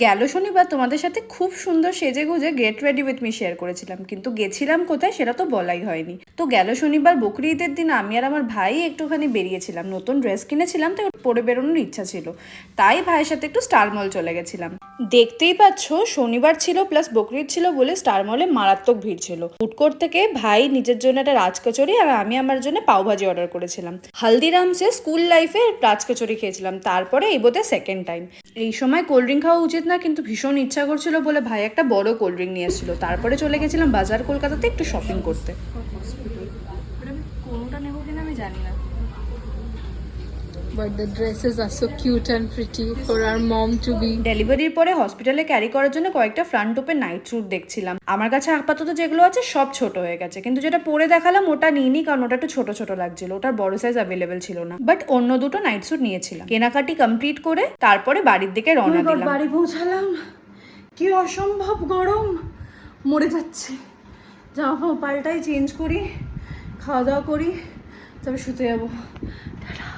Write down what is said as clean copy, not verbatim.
গেল শনিবার তোমাদের সাথে খুব সুন্দর সেজে গুজে get ready with me share করেছিলাম, কিন্তু গেছিলাম কোথায় সেটা তো বলাই হয়নি। তো গেল শনিবার বকরি ঈদের দিন আমি আর আমার ভাই একটুখানি বেরিয়েছিলাম, নতুন ড্রেস কিনেছিলাম তো পরে বেরোনোর ইচ্ছা ছিল, তাই ভাইয়ের সাথে একটু স্টার মল চলে গেছিলাম। দেখতেই পাচ্ছ শনিবার ছিল প্লাস বকরি ঈদ ছিল বলে স্টার মলে মারাত্মক ভিড় ছিল। ফুড কোর্ট থেকে ভাই নিজের জন্য একটা রাজকচুরি আর আমি আমার জন্য পাওভাজি অর্ডার করেছিলাম। হালদিরামসে স্কুল লাইফে রাজকচুরি খেয়েছিলাম, তারপরে এই বোধহয় সেকেন্ড টাইম। এই সময় কোল্ড ড্রিঙ্ক খাওয়া উচিত না, কিন্তু ভীষণ ইচ্ছা করছিল বলে ভাই একটা বড় কোল্ড ড্রিঙ্ক নিয়ে এসেছিল। তারপরে চলে গেছিলাম বাজার কলকাতাতে একটু শপিং করতে। কোনটা নেবো কিনা আমি জানি না। But the dresses are so cute and pretty for our mom to be. ডেলিভারির পরে হসপিটালে ক্যারি করার জন্য কয়েকটা ফ্রন্ট টপের নাইট স্যুট দেখছিলাম। আমার কাছে আপাতত যেগুলো আছে সব ছোট হয়ে গেছে, কিন্তু যেটা পরে দেখালাম ওটা নিইনি, কারণ ওটা একটু ছোট ছোট লাগছিল, ওটার বড় সাইজ অ্যাভেলেবেল ছিল না। বাট অন্য দুটো নাইট স্যুট নিয়েছিলাম। কেনাকাটি কমপ্লিট করে তারপরে বাড়ির দিকে রওনা দিলাম। বাড়ি পৌঁছালাম, কি অসম্ভব গরম, মরে যাচ্ছে। জামা পাল্টাই, চেঞ্জ করি, খাওয়া দাওয়া করি, তবে শুতে যাবো। টাটা।